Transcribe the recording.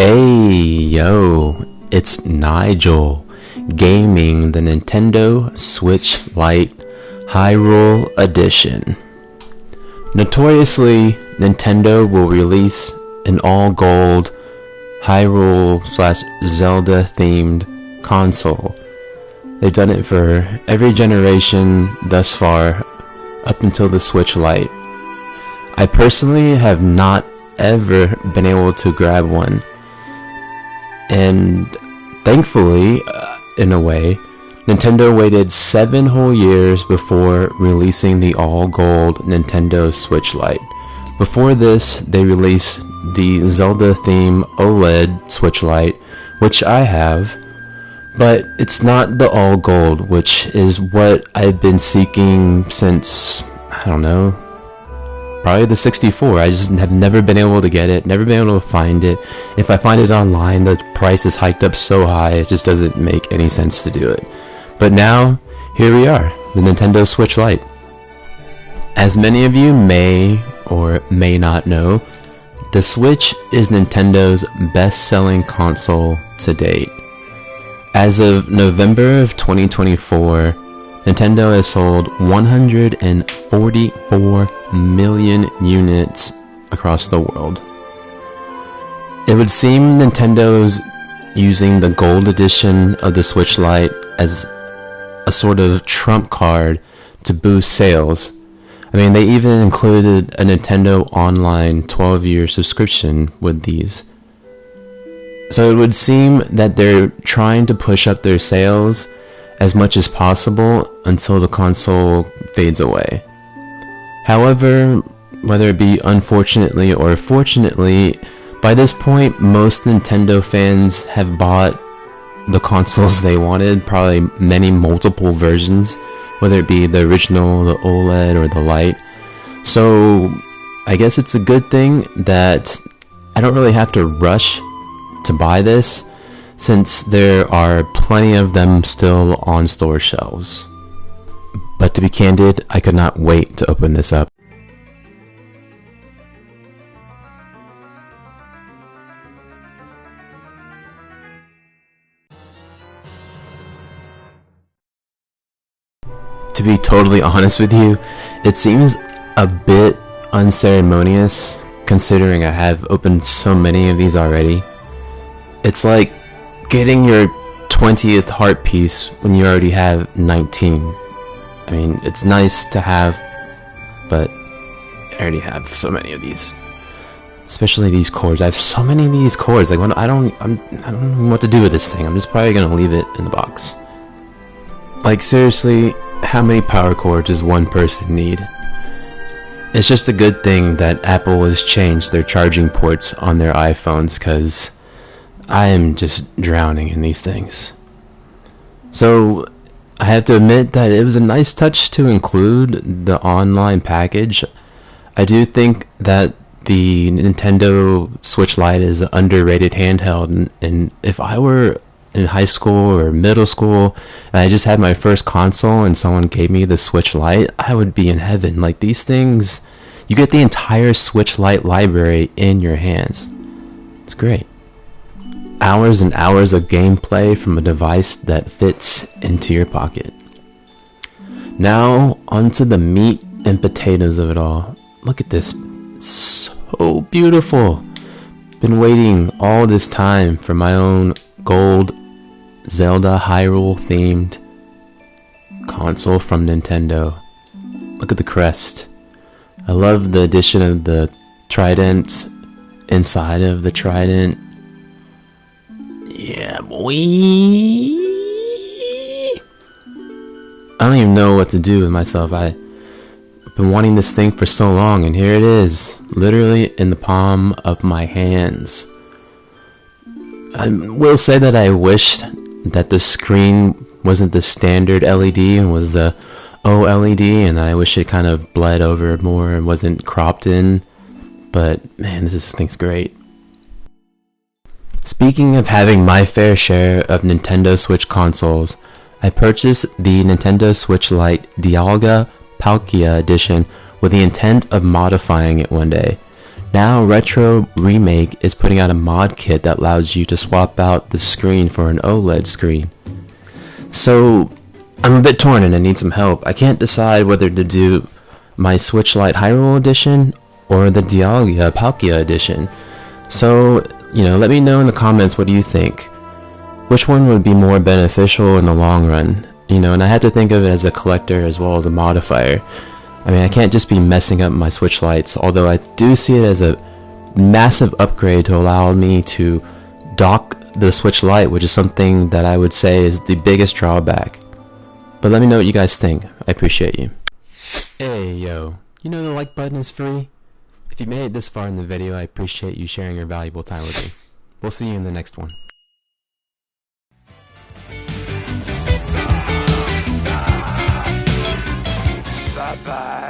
Hey yo, it's Nigel, gaming the Nintendo Switch Lite Hyrule Edition. Notoriously, Nintendo will release an all-gold Hyrule/Zelda themed console. They've done it for every generation thus far, up until the Switch Lite. I personally have not ever been able to grab one, and thankfully, in a way, Nintendo waited 7 whole years before releasing the all-gold Nintendo Switch Lite. Before this, they released the Zelda theme OLED Switch Lite, which I have, but it's not the all-gold, which is what I've been seeking since, I don't know, probably the 64. I just have never been able to get it, never been able to find it. If I find it online, the price is hiked up so high, it just doesn't make any sense to do it. But now, here we are, the Nintendo Switch Lite. As many of you may or may not know, the Switch is Nintendo's best-selling console to date. As of November of 2024, Nintendo has sold 144 million units across the world. It would seem Nintendo's using the gold edition of the Switch Lite as a sort of trump card to boost sales. I mean, they even included a Nintendo Online 12-year subscription with these. So it would seem that they're trying to push up their sales as much as possible until the console fades away. However, whether it be unfortunately or fortunately, by this point most Nintendo fans have bought the consoles they wanted, probably many multiple versions, whether it be the original, the OLED, or the Lite. So I guess it's a good thing that I don't really have to rush to buy this, since there are plenty of them still on store shelves. But to be candid, I could not wait to open this up. To be totally honest with you, it seems a bit unceremonious considering I have opened so many of these already. It's like getting your 20th heart piece when you already have 19. I mean, it's nice to have, but I already have so many of these. Especially these cords. I have so many of these cords. Like, I don't know what to do with this thing. I'm just probably gonna leave it in the box. Like, seriously, how many power cords does one person need? It's just a good thing that Apple has changed their charging ports on their iPhones, cause I am just drowning in these things. So I have to admit that it was a nice touch to include the online package. I do think that the Nintendo Switch Lite is an underrated handheld, and if I were in high school or middle school and I just had my first console and someone gave me the Switch Lite, I would be in heaven. Like, these things, you get the entire Switch Lite library in your hands. It's great. Hours and hours of gameplay from a device that fits into your pocket. Now, onto the meat and potatoes of it all. Look at this. So beautiful. Been waiting all this time for my own gold Zelda Hyrule themed console from Nintendo. Look at the crest. I love the addition of the tridents inside of the trident. Yeah, boy. I don't even know what to do with myself. I've been wanting this thing for so long, and here it is, literally in the palm of my hands. I will say that I wish that the screen wasn't the standard LED and was the OLED, and I wish it kind of bled over more and wasn't cropped in. But man, this thing's great. Speaking of having my fair share of Nintendo Switch consoles, I purchased the Nintendo Switch Lite Dialga Palkia Edition with the intent of modifying it one day. Now Retro Remake is putting out a mod kit that allows you to swap out the screen for an OLED screen. So I'm a bit torn and I need some help. I can't decide whether to do my Switch Lite Hyrule edition or the Dialga Palkia edition. So, let me know in the comments, what do you think? Which one would be more beneficial in the long run? And I had to think of it as a collector as well as a modifier. I mean, I can't just be messing up my Switch Lites, although I do see it as a massive upgrade to allow me to dock the Switch Lite, which is something that I would say is the biggest drawback. But let me know what you guys think. I appreciate you. Hey, yo. The like button is free? If you made it this far in the video, I appreciate you sharing your valuable time with me. We'll see you in the next one. Bye-bye.